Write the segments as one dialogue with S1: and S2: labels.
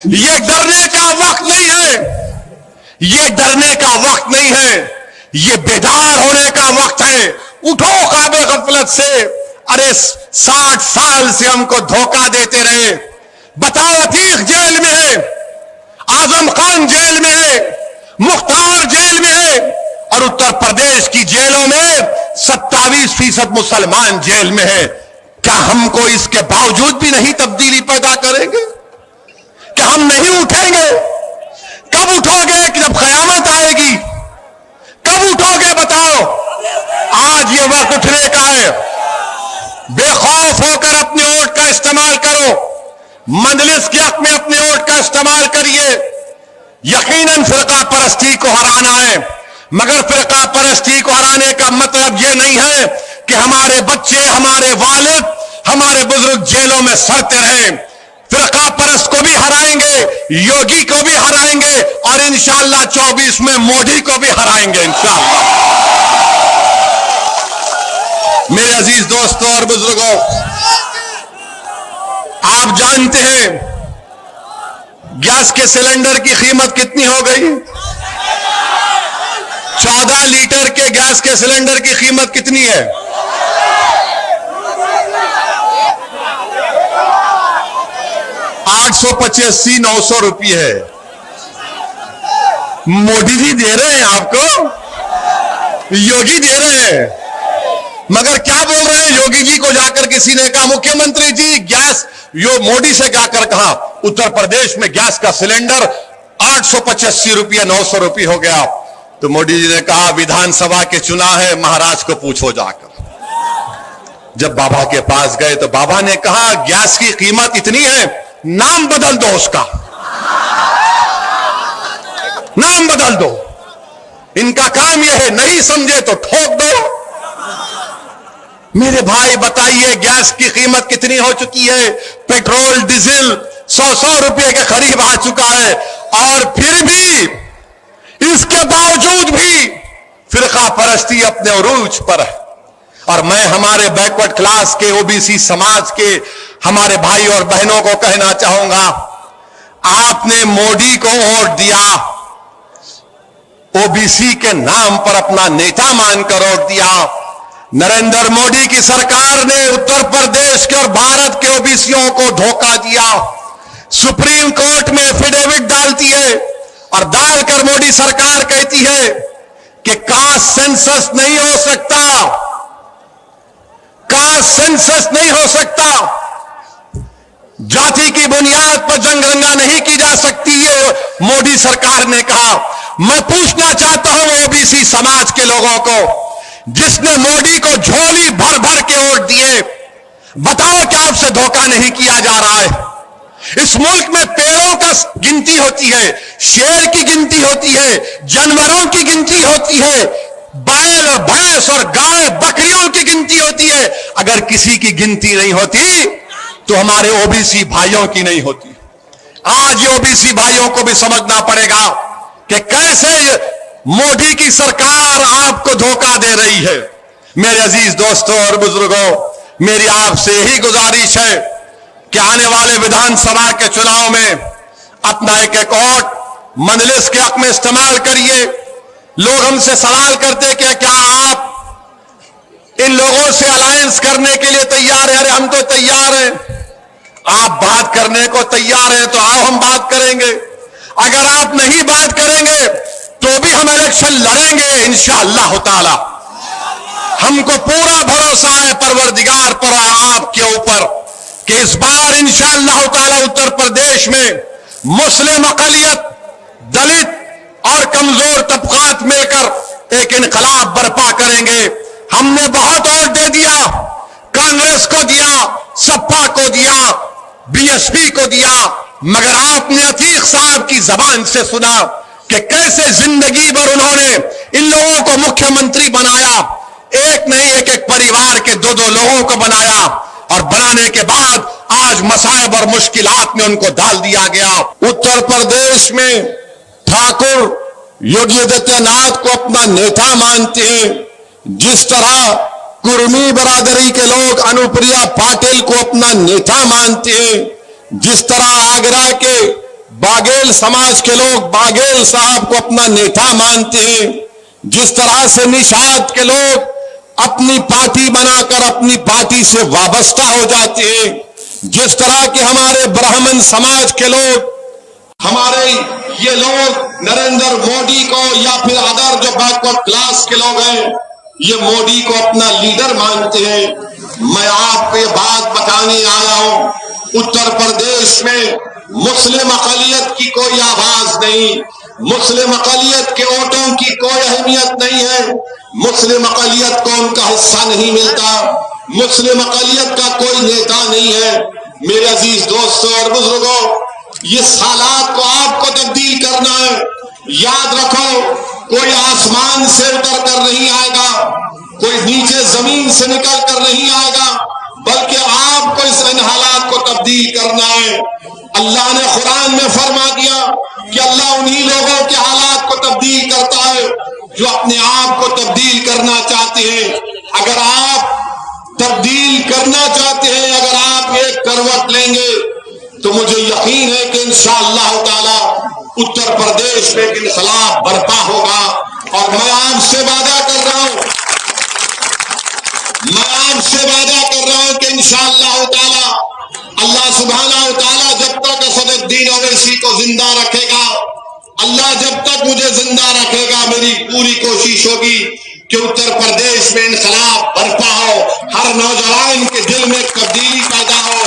S1: ये डरने का वक्त नहीं है, ये डरने का वक्त नहीं है, ये बेदार होने का वक्त है। उठो ख्वाबे गफलत से। अरे 60 साल से हमको धोखा देते रहे। बताओ, अतीक जेल में है, आजम खान जेल में है, मुख्तार जेल में है, और उत्तर प्रदेश की जेलों में 27% मुसलमान जेल में है। क्या हमको इसके बावजूद भी नहीं तब्दीली पैदा करेंगे? क्या हम नहीं उठेंगे? कब उठोगे? कि जब कयामत आएगी। कब उठोगे बताओ? आज ये वक्त उठने का है। बेखौफ होकर अपने वोट का इस्तेमाल करो। मजलिस के हक में अपने वोट का इस्तेमाल करिए। यकीनन फिरका परस्ती को हराना है, मगर फिरका परस्ती को हराने का मतलब यह नहीं है कि हमारे बच्चे, हमारे वालिद, हमारे बुजुर्ग जेलों में सड़ते रहें। फिरका परस्त को भी हराएंगे, योगी को भी हराएंगे, और इंशाअल्लाह 24 में मोदी को भी हराएंगे इंशाअल्लाह। मेरे अजीज दोस्तों और बुजुर्गों, आप जानते हैं गैस के सिलेंडर की कीमत कितनी हो गई? 14 लीटर के गैस के सिलेंडर की कीमत कितनी है? 885-900 रुपये है। मोदी जी दे रहे हैं आपको, योगी दे रहे हैं, मगर क्या बोल रहे हैं? योगी जी को जाकर किसी ने कहा, मुख्यमंत्री जी गैस, यो मोदी से जाकर कहा उत्तर प्रदेश में गैस का सिलेंडर 885 रुपये 900 रुपये हो गया। तो मोदी जी ने कहा, विधानसभा के चुनाव है, महाराज को पूछो जाकर। जब बाबा के पास गए तो बाबा ने कहा, गैस की कीमत इतनी है, नाम बदल दो उसका, नाम बदल दो। इनका काम यह है, नहीं समझे तो ठोक दो। मेरे भाई बताइए, गैस की कीमत कितनी हो चुकी है? पेट्रोल डीजल 100 रुपये के करीब आ चुका है, और फिर भी, इसके बावजूद भी फिरका परस्ती अपने उरूज पर है। और मैं हमारे बैकवर्ड क्लास के, ओबीसी समाज के हमारे भाई और बहनों को कहना चाहूंगा, आपने मोदी को वोट दिया, ओबीसी के नाम पर अपना नेता मानकर वोट दिया। नरेंद्र मोदी की सरकार ने उत्तर प्रदेश के और भारत के ओबीसीयों को धोखा दिया। सुप्रीम कोर्ट में एफिडेविट डालती है, और डालकर मोदी सरकार कहती है कि कास्ट सेंसस नहीं हो सकता, कास्ट सेंसस नहीं हो सकता, जाति की बुनियाद पर जनगणना नहीं की जा सकती, ये मोदी सरकार ने कहा। मैं पूछना चाहता हूं ओबीसी समाज के लोगों को, जिसने मोदी को झोली भर भर के वोट दिए, बताओ क्या आपसे धोखा नहीं किया जा रहा है? इस मुल्क में पेड़ों का गिनती होती है, शेर की गिनती होती है, जानवरों की गिनती होती है, बैल और भैंस और गाय बकरियों की गिनती होती है। अगर किसी की गिनती नहीं होती तो हमारे ओबीसी भाइयों की नहीं होती। आज ओबीसी भाइयों को भी समझना पड़ेगा कि कैसे मोदी की सरकार आपको धोखा दे रही है। मेरे अजीज दोस्तों और बुजुर्गों, मेरी आपसे यही गुजारिश है कि आने वाले विधानसभा के चुनाव में अपना एक वोट मजलिस के हक में इस्तेमाल करिए। लोग हमसे सवाल करते कि क्या आप इन लोगों से अलायंस करने के लिए तैयार हैं? अरे हम तो तैयार हैं। आप बात करने को तैयार हैं तो आओ, हम बात करेंगे। अगर आप नहीं बात करेंगे तो भी हम इलेक्शन लड़ेंगे इंशाअल्लाह ताला। हमको पूरा भरोसा है परवरदिगार पर और आपके ऊपर कि इस बार इंशाअल्लाह ताला उत्तर प्रदेश में मुस्लिम अक़लियत, दलित और कमजोर तबकात मिलकर एक इनकलाब बर्पा करेंगे। हमने बहुत वोट दे दिया, कांग्रेस को दिया, सपा को दिया, बीएसपी को दिया, मगर आपने अतीक साहब की जबान से सुना कि कैसे जिंदगी भर उन्होंने इन लोगों को मुख्यमंत्री बनाया। एक नहीं, एक एक परिवार के 2-2 लोगों को बनाया, और बनाने के बाद आज मसाइब और मुश्किलात में उनको डाल दिया गया। उत्तर प्रदेश में ठाकुर योगी आदित्यनाथ को अपना नेता मानते हैं, जिस तरह कुर्मी बरादरी के लोग अनुप्रिया पाटिल को अपना नेता मानते हैं, जिस तरह आगरा के बाघेल समाज के लोग बाघेल साहब को अपना नेता मानते हैं, जिस तरह से निषाद के लोग अपनी पार्टी बनाकर अपनी पार्टी से वाबस्ता हो जाते हैं, जिस तरह के हमारे ब्राह्मण समाज के लोग, हमारे ये लोग नरेंद्र मोदी को या फिर अदर जो बैकवर्ड क्लास के लोग हैं, ये मोदी को अपना लीडर मानते हैं। मैं आपको ये बात बताने आया हूं, उत्तर प्रदेश में मुस्लिम अक़लियत की कोई आवाज नहीं, मुस्लिम अक़लियत के वोटों की कोई अहमियत नहीं है, मुस्लिम अक़लियत को उनका हिस्सा नहीं मिलता, मुस्लिम अक़लियत का कोई नेता नहीं है। मेरे अजीज दोस्तों और बुजुर्गों, ये हालात को आपको तब्दील करना है। याद रखो, कोई आसमान से उतर कर नहीं आएगा, कोई नीचे जमीन से निकल कर नहीं आएगा, बल्कि आपको इन हालात को तब्दील करना है। अल्लाह ने कुरान में फरमा दिया कि अल्लाह उन्हीं लोगों के हालात को तब्दील करता है जो अपने आप को तब्दील करना चाहते हैं। अगर आप तब्दील करना चाहते हैं, अगर आप एक करवट लेंगे, तो मुझे यकीन है कि इंशाअल्लाह ताला उत्तर प्रदेश में इनकलाब बर्पा होगा। और मैं आपसे वादा कर रहा हूं, कि इंशाअल्लाह ताला अल्लाह सुब्हानहू व तआला जब तक असदुद्दीन ओवैसी को जिंदा रखेगा, अल्लाह जब तक मुझे जिंदा रखेगा, मेरी पूरी कोशिश होगी कि उत्तर प्रदेश में इनकलाब बर्पा हो, हर नौजवान के दिल में तब्दीली पैदा हो,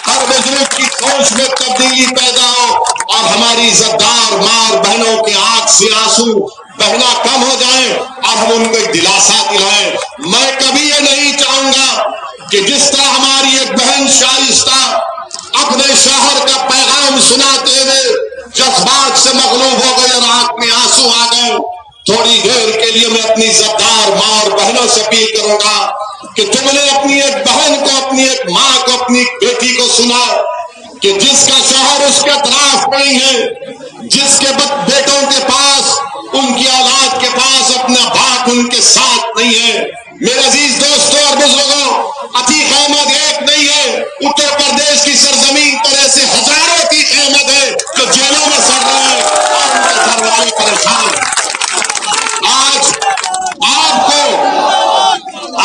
S1: हर बुजुर्ग की सोच में तब्दीली पैदा हो, और हमारी इज्जतदार माँ और बहनों के आंख से आंसू बहना कम हो जाए और हम उनको एक दिलासा दिलाएं। मैं कभी ये नहीं चाहूंगा कि जिस तरह हमारी एक बहन शाइस्ता अपने शौहर का पैगाम सुनाते हुए जज्बात से मगलूब हो गई और आंख में आंसू आ गए, थोड़ी देर के लिए मैं अपनी इज्जतदार माँ और बहनों से अपील करूंगा कि तुमने अपनी एक बहन को, अपनी एक माँ को, अपनी बेटी को सुना कि जिसका शौहर उसके तरफ नहीं है, जिसके बेटों के पास, उनकी औलाद के पास अपना बाप उनके साथ नहीं है। मेरे अजीज दोस्तों और बुजुर्गों, अतीक अहमद एक नहीं है, उत्तर प्रदेश की सरजमीन पर ऐसे हजारों अतीक अहमद है जो जेलों में सड़ रहे हैं और उनके घर वाले परेशान।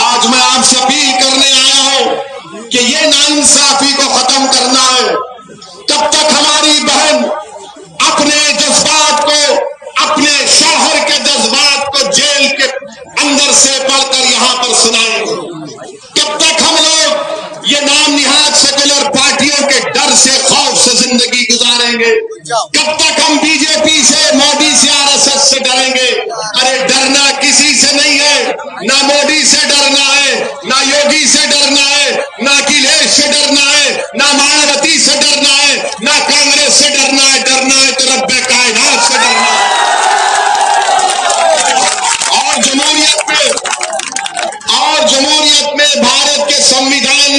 S1: आज मैं आपसे अपील करने आया हूं कि ये नाइंसाफी को खत्म करना है। तब तक हमारी बहन अपने जज्बात को, अपने शौहर के जज्बात को जेल के अंदर से पढ़कर यहां पर सुनाएंगे। कब तक हम लोग ये नाम निहाद सेकुलर पार्टियों के डर से, खौफ से जिंदगी गुजारेंगे? कब तक हम बीजेपी से, मोदी से, आरएसएस से डरेंगे? अरे डरना किसी से नहीं है, ना मोदी से डरना है, ना योगी से डरना है, ना अखिलेश से डरना है, ना मायावती से डरना है, ना कांग्रेस से डरना है। डरना है तो रब्बे कायनात से डरना है। और जमहूरियत में भारत के संविधान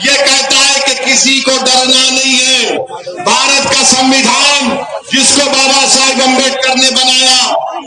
S1: ये कहता है कि किसी को डरना नहीं है। भारत का संविधान जिसको बाबा साहिब अम्बेडकर ने बनाया,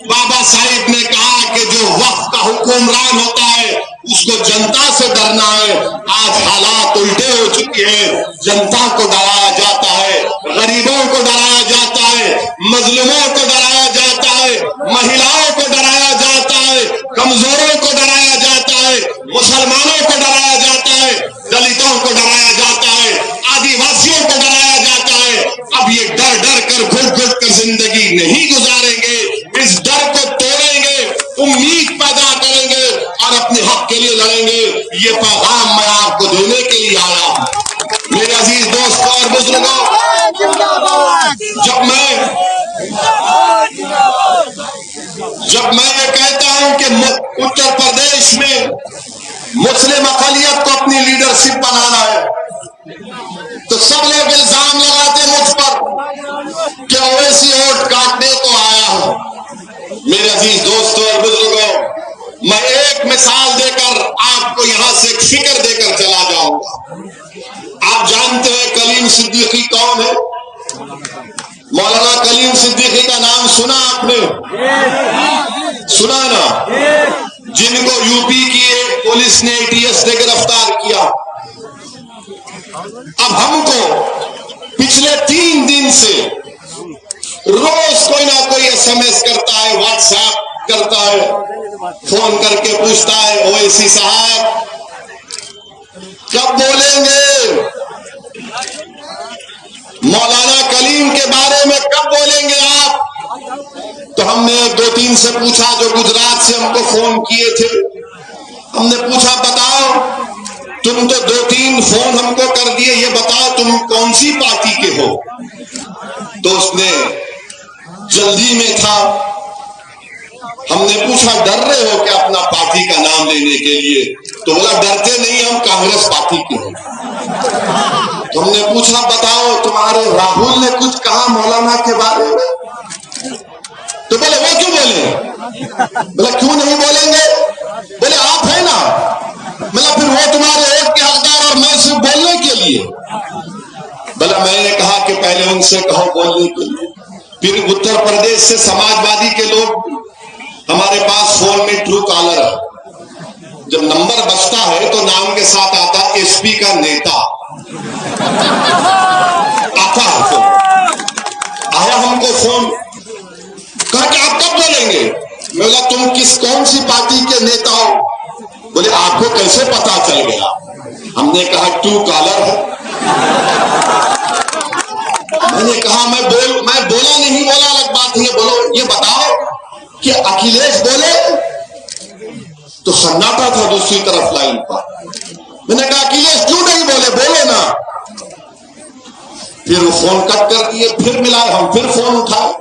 S1: बाबा साहिब ने कहा कि जो वक्त का हुक्मरान होता है उसको जनता से डरना है। आज हालात उल्टे हो चुके हैं, जनता को डराया जाता है, गरीबों को डराया जाता है, मजलूमों को डराया जाता है, महिलाओं को डराया जाता है, कमजोरों को डराया जाता है, मुसलमानों को डराया जाता है, दलितों को डराया जाता है, आदिवासियों को डराया जाता है। अब ये डर डर कर, घुट घुट कर जिंदगी नहीं गुजारेंगे, इस डर को तोड़ेंगे, उम्मीद पैदा करेंगे और अपने हक के लिए लड़ेंगे। ये पैगाम मैं आपको देने के लिए आया हूं। मेरे अजीज दोस्तों और बुजुर्गों, जब मैं ये कहता हूं कि उत्तर प्रदेश में मुस्लिम अक़लियत को अपनी लीडरशिप बनाना है, तो सब लोग इल्जाम लगाते मुझ पर कि ओवैसी वोट काटने को आया हूं। मेरे अजीज दोस्तों और बुजुर्गों, मैं एक मिसाल देकर आपको यहां से एक फिक्र देकर चला जाऊंगा। आप जानते हैं कलीम सिद्दीकी कौन है? मौलाना कलीम सिद्दीकी का नाम सुना आपने? सुना ना? जिनको यूपी की पुलिस ने ATS ने गिरफ्तार किया। अब हमको पिछले 3 दिन से
S2: रोज कोई ना कोई SMS करता है, व्हाट्सएप करता है, फोन करके पूछता है ओवैसी साहब कब बोलेंगे, मौलाना कलीम के बारे में कब बोलेंगे आप। तो हमने 2-3 से पूछा जो गुजरात से हमको फोन किए थे, हमने पूछा बताओ तुम तो 2-3 फोन हमको कर दिए, ये बताओ तुम कौन सी पार्टी के हो। तो उसने जल्दी में था, हमने पूछा डर रहे हो क्या अपना पार्टी का नाम लेने के लिए, तो बोला डरते नहीं, हम कांग्रेस पार्टी के हैं। तो हमने पूछा बताओ तुम्हारे राहुल ने कुछ कहा मौलाना के बारे में, तो बोले वो क्यों बोले, बोला क्यों नहीं बोलेंगे, बोले आप है ना, बोला फिर वो तुम्हारे वोट के हकदार और मैं सिर्फ बोलने के लिए। बोला मैंने कहा कि पहले उनसे कहो बोलने के लिए। फिर उत्तर प्रदेश से समाजवादी के लोग हमारे पास फोन में ट्रू कॉलर है, जब नंबर बजता है तो नाम के साथ आता SP का नेता आता है। तो आया हमको फोन करके आप कब बोलेंगे, मैं बोला तुम कौन सी पार्टी के नेता हो, बोले आपको कैसे पता चल गया। हमने कहा ट्रू कॉलर है। मैंने कहा मैं बोला नहीं बोला अलग बात है, बोलो ये बताओ कि अखिलेश बोले, तो सन्नाटा था दूसरी तरफ लाइन पर। मैंने कहा अखिलेश क्यों नहीं बोले, बोले ना। फिर वो फोन कट कर दिए, फिर मिलाए, हम फिर फोन उठाए,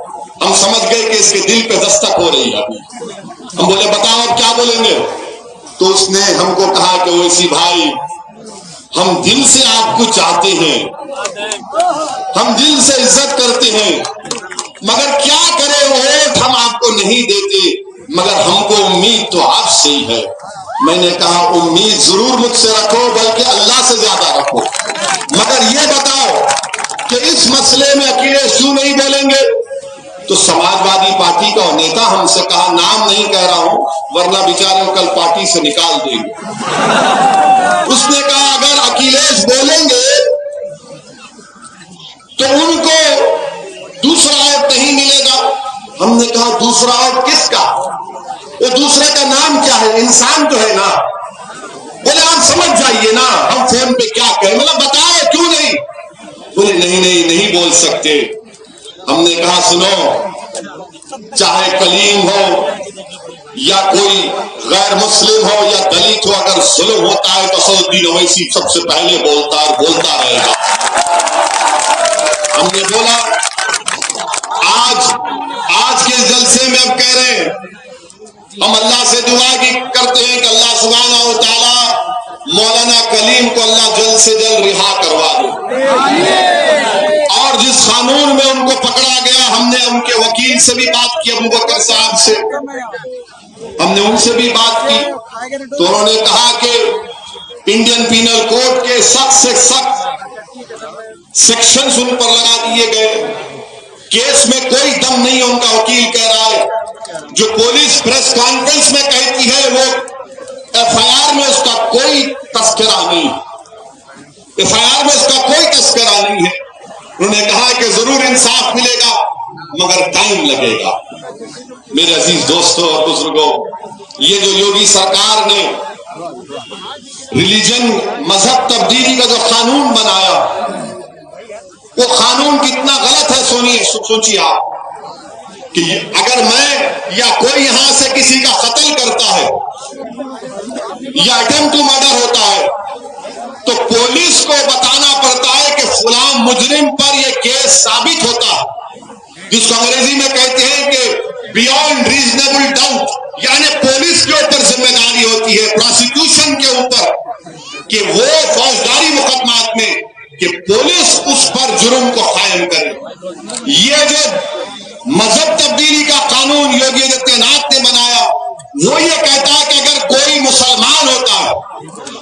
S2: हम समझ गए कि इसके दिल पे दस्तक हो रही है अभी। हम बोले बताओ अब क्या बोलेंगे, तो उसने हमको कहा कि ओवैसी भाई हम दिल से आपको चाहते हैं, हम दिल से इज्जत करते हैं, मगर क्या करें वोट हम आपको नहीं देते, मगर हमको उम्मीद तो आपसे ही है। मैंने कहा उम्मीद जरूर मुझसे रखो, बल्कि अल्लाह से ज्यादा रखो, मगर ये बताओ कि इस मसले में अखिलेश क्यों नहीं बोलेंगे। तो समाजवादी पार्टी का नेता हमसे कहा नाम नहीं कह रहा हूं वरना बेचारे को कल पार्टी से निकाल देंगे। उसने कहा अगर अखिलेश बोलेंगे तो उनको दूसरा आयत नहीं मिलेगा। हमने कहा दूसरा आयत किसका, वो दूसरे का नाम क्या है, इंसान तो है ना। बोले आप समझ जाइए ना, हम फोन पे क्या कहें, मतलब बताओ क्यों नहीं। बोले नहीं बोल सकते। हमने कहा सुनो, चाहे कलीम हो या कोई गैर मुस्लिम हो या दलित हो, अगर जुल्म होता है तो असदुद्दीन ओवैसी सबसे पहले बोलता है, बोलता रहेगा। हमने बोला आज के जलसे में अब कह रहे हैं, हम अल्लाह से दुआ की करते हैं कि अल्लाह सुब्हानहू व तआला मौलाना कलीम को अल्लाह जल्द से जल्द रिहा करवा दे। और जिस कानून में उनको पकड़ा गया, हमने उनके वकील से भी बात की, अबू बकर साहब से हमने उनसे भी बात की, तो उन्होंने कहा कि इंडियन पीनल कोड के सख्त से सख्त सेक्शंस उन पर लगा दिए गए। केस में कोई दम नहीं है, उनका वकील कह रहा है। जो पुलिस प्रेस कॉन्फ्रेंस में कहती है वो FIR में उसका कोई तस्करा नहीं, FIR में उसका कोई तस्करा नहीं है। उन्होंने कहा कि जरूर इंसाफ मिलेगा मगर टाइम लगेगा। मेरे अजीज दोस्तों और बुजुर्गों, ये जो योगी सरकार ने रिलीजन मजहब तब्दीली का जो कानून बनाया, वो कानून कितना गलत है सोचिए आप कि अगर मैं या कोई यहां से किसी का कत्ल करता है या अटेम्प्ट टू मर्डर होता है तो पुलिस को बताना पड़ता है कि फलां मुजरिम पर यह केस साबित होता है, जिसको अंग्रेजी में कहते हैं कि बियॉन्ड रीजनेबल डाउट, यानी पुलिस के ऊपर जिम्मेदारी होती है, प्रोसिक्यूशन के ऊपर, कि वो फौजदारी मुकदमात में कि पुलिस उस पर जुर्म को कायम करे। ये जो मजहब तब्दीली का कानून योगी आदित्यनाथ ने बनाया, वो ये कहता है कि अगर कोई मुसलमान होता है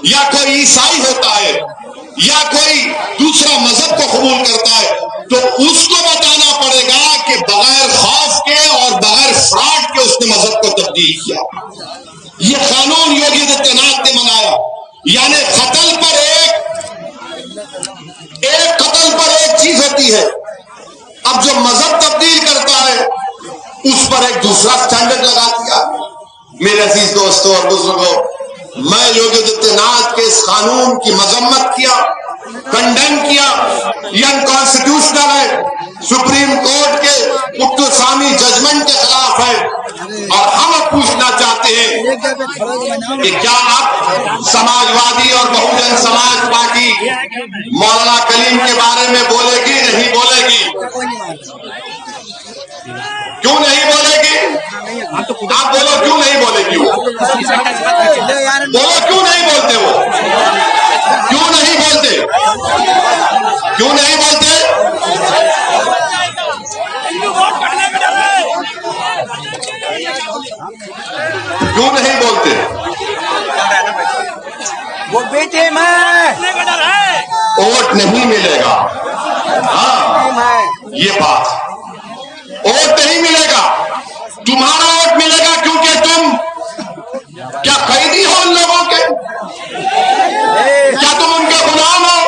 S2: या कोई ईसाई होता है या कोई दूसरा मजहब को कबूल करता है तो उसको बताना पड़ेगा कि बगैर खौफ के और बगैर फ्रॉड के उसने मजहब को तब्दील किया। ये कानून योगी आदित्यनाथ ने बनाया, यानी कत्ल पर एक कत्ल पर एक चीज होती है। अब जो मजहब तब्दील करता उस पर एक दूसरा स्टैंडर्ड लगा दिया। मेरे अजीज दोस्तों और बुजुर्गों, मैं योगी आदित्यनाथ के इस कानून की मजम्मत किया, कंडेम किया। ये अनकॉन्स्टिट्यूशनल है, सुप्रीम कोर्ट के मुक्तसामी जजमेंट के खिलाफ है। और हम अब पूछना चाहते हैं कि क्या आप समाजवादी और बहुजन समाज पार्टी मौलाना कलीम के बारे में बोलेगी, नहीं बोलेगी? क्यों नहीं बोलेगी? आप बोलो, क्यों नहीं बोलेगी वो? बोलो, क्यों नहीं बोलते वो? क्यों नहीं बोलते? क्यों नहीं बोलते? क्यों नहीं बोलते?
S3: वो बेटे में
S2: वोट नहीं मिलेगा। हाँ, ये बात, वोट नहीं मिलेगा। तुम्हारा वोट मिलेगा क्योंकि तुम क्या कैदी हो उन लोगों के? क्या तुम उनके गुलाम हो?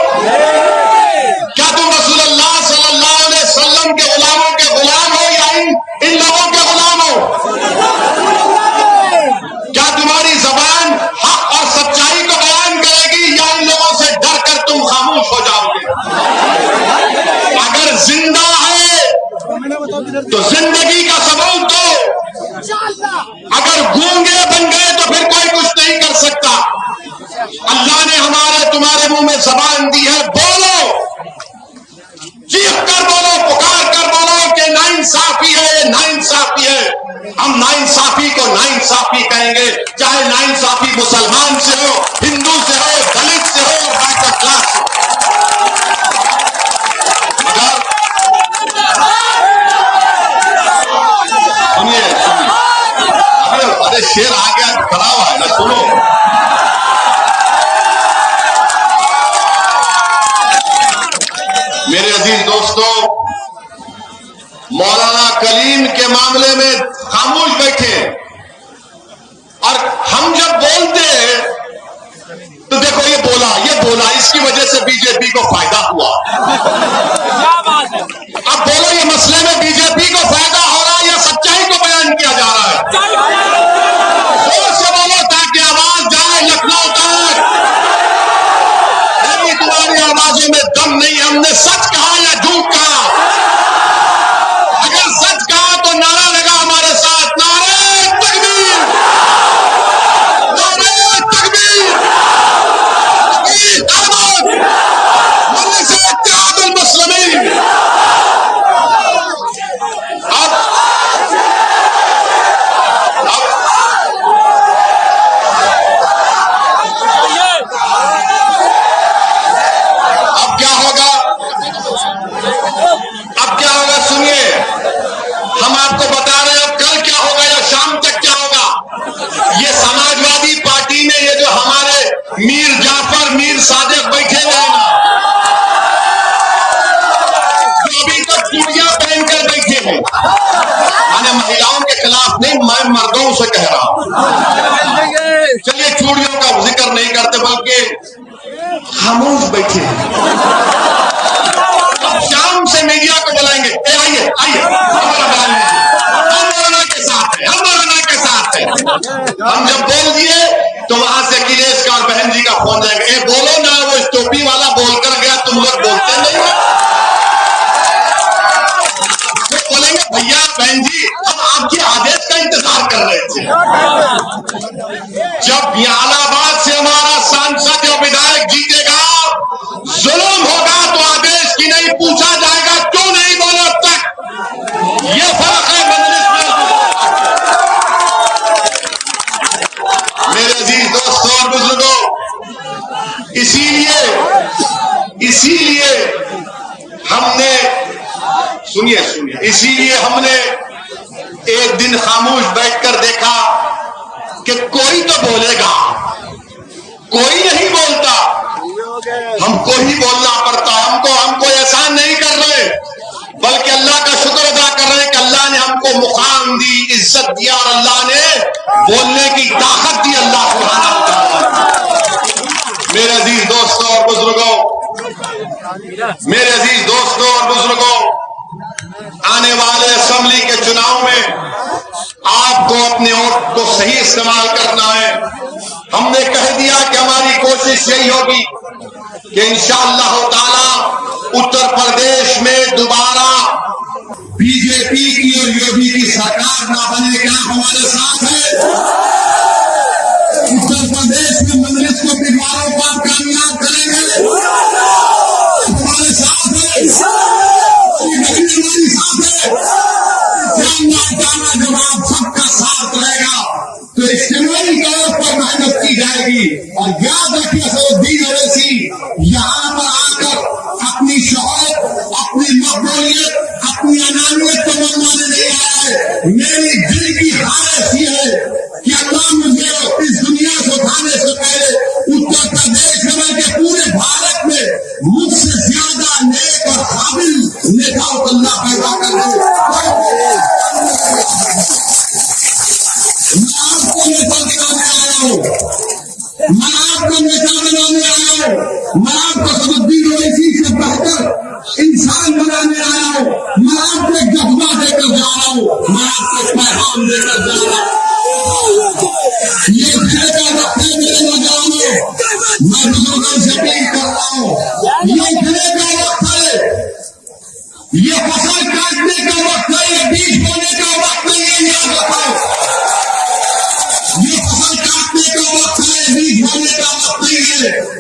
S2: क्या तुम रसूलुल्लाह सल्लल्लाहु अलैहि वसल्लम के गुलामों के गुलाम हो या इन लोगों के गुलाम हो? क्या तुम्हारी जबान हक और सच्चाई को बयान करेगी या इन लोगों से डर कर तुम खामोश हो जाओगे? अगर जिंदा है तो जिंदगी का सबूत दो। अगर गूंगे बन गए तो फिर कोई कुछ नहीं कर सकता। अल्लाह ने हमारे तुम्हारे मुंह में जबान दी है, बोलो, चीख कर बोलो, पुकार कर बोलो कि नाइंसाफी है, ये नाइंसाफी है। हम नाइंसाफी को नाइंसाफी कहेंगे, चाहे नाइंसाफी मुसलमान से हो, हिंदू से हो, दलित से हो, बैकवर्ड क्लास से। सुनिए, अरे शेर आ गया, खड़ा हुआ है ना, सुनो। मेरे अजीज दोस्तों, मौलाना कलीम के मामले में खामोश बैठे और हम जब बोलते हैं तो देखो ये बोला, इसकी वजह से बीजेपी को फायदा हुआ। अब बोलो, ये मसले में बीजेपी को फायदा हो रहा है या सच्चाई को बयान किया जा रहा है? जोर से बोलो ताकि आवाज जाए लखनऊ तक। नहीं, तुम्हारी आवाजों में दम नहीं। हमने सच कहा या झूठ कहा? अगर सच कहा तो नारा लगा हमारे साथ, नारे तकबीर, नारे तकबीर, मुस्लिमीन। अब क्या होगा? अब क्या होगा? सुनिए, हम आपको बता रहे हैं अब कल क्या होगा या शाम तक क्या होगा। ये समाजवादी पार्टी में ये जो हमारे मीर जाफर, मीर सादिक बैठे हुए हैं ना, जो अभी तक चूड़ियां पहनकर बैठे हैं, मैंने महिलाओं के खिलाफ नहीं, मैं मर्दों से कह रहा हूं। चलिए, चूड़ियों का जिक्र नहीं करते बल्कि खामोश बैठे हैं। शाम से मीडिया को बुलाएंगे, आइए आइए, हम मौलाना के साथ हैं, हम मौलाना के साथ हैं। हम जब बोल दिए तो वहां से अखिलेश का और बहन जी का फोन जाएगा, ए बोलो ना, वो इस टोपी वाला बोलकर गया, तुम लोग बोलते नहीं हो। तो बोलेंगे, भैया बहन जी, हम आपके आदेश का इंतजार कर रहे थे। जब इलाहाबाद से हमारा सांसद या विधायक जीतेगा, जुल्म होगा तो आदेश की नहीं, पूछा जाएगा क्यों नहीं बोले अब तक। ये फर्क है मजलिस में। मेरे अजीज दोस्तों और बुजुर्गों, इसीलिए हमने, सुनिए, इसीलिए हमने एक दिन खामोश बैठकर देखा कि कोई तो बोलेगा, कोई नहीं बोलता। हमको ही बोलना पड़ता। हमको एहसान नहीं कर रहे, बल्कि अल्लाह का शुक्र अदा कर रहे हैं कि अल्लाह ने हमको मुकाम दी, इज्जत दिया और अल्लाह ने बोलने की ताकत दी। अल्लाह सुब्हानहू व तआला। मेरे अजीज दोस्तों और बुजुर्गों, आने वाले असेंबली के चुनाव में आपको अपने वोट को सही इस्तेमाल करना है। हमने कह दिया कि हमारी कोशिश यही होगी कि इंशाअल्लाह ताला उत्तर प्रदेश में दोबारा बीजेपी की और योगी की सरकार ना बने। क्या हमारे साथ है? उत्तर प्रदेश में मंजलिस को बिगाड़ों पर कामयाब करेंगे। हमारे साथ है, हमारी साथ है। जब आप सबका साथ रहेगा तो इज्तिमाई तौर पर मेहनत की जाएगी। और याद रखिए असदुद्दीन ओवैसी यहाँ पर आकर अपनी शोहरत, अपनी मकबूलियत, अपनी अनानियत को मनवाने नहीं आया है। मेरी दिल की ख्वाहिश ये है कि अल्लाह मुझे इस दुनिया से उठाने से पहले उत्तर प्रदेश में बल्कि पूरे भारत में मुझसे ज्यादा नेक और काबिल नेताओं को अल्लाह पैदा कर दे। मैं आपको नेता बनाने आया हूँ, मैं आपको नेता बनाने आया हूँ, मैं आपको असदुद्दीन ओवैसी से बेहतर इंसान बनाने आया हूँ। मैं आपको एक जज्बा देकर जा रहा हूँ, मैं आपको एक पैगाम देकर जा रहा हूँ। ये खेल का वक्त है मेरे नौजवानों, मैं बुजुर्गों से अपील कर रहा हूँ। ये खेल का वक्त है, ये फसल काटने का वक्त है, ये बीज बोने का वक्त नहीं है। याद रखो, ये फसल काटने का वक्त है, बीज बोने का वक्त नहीं है।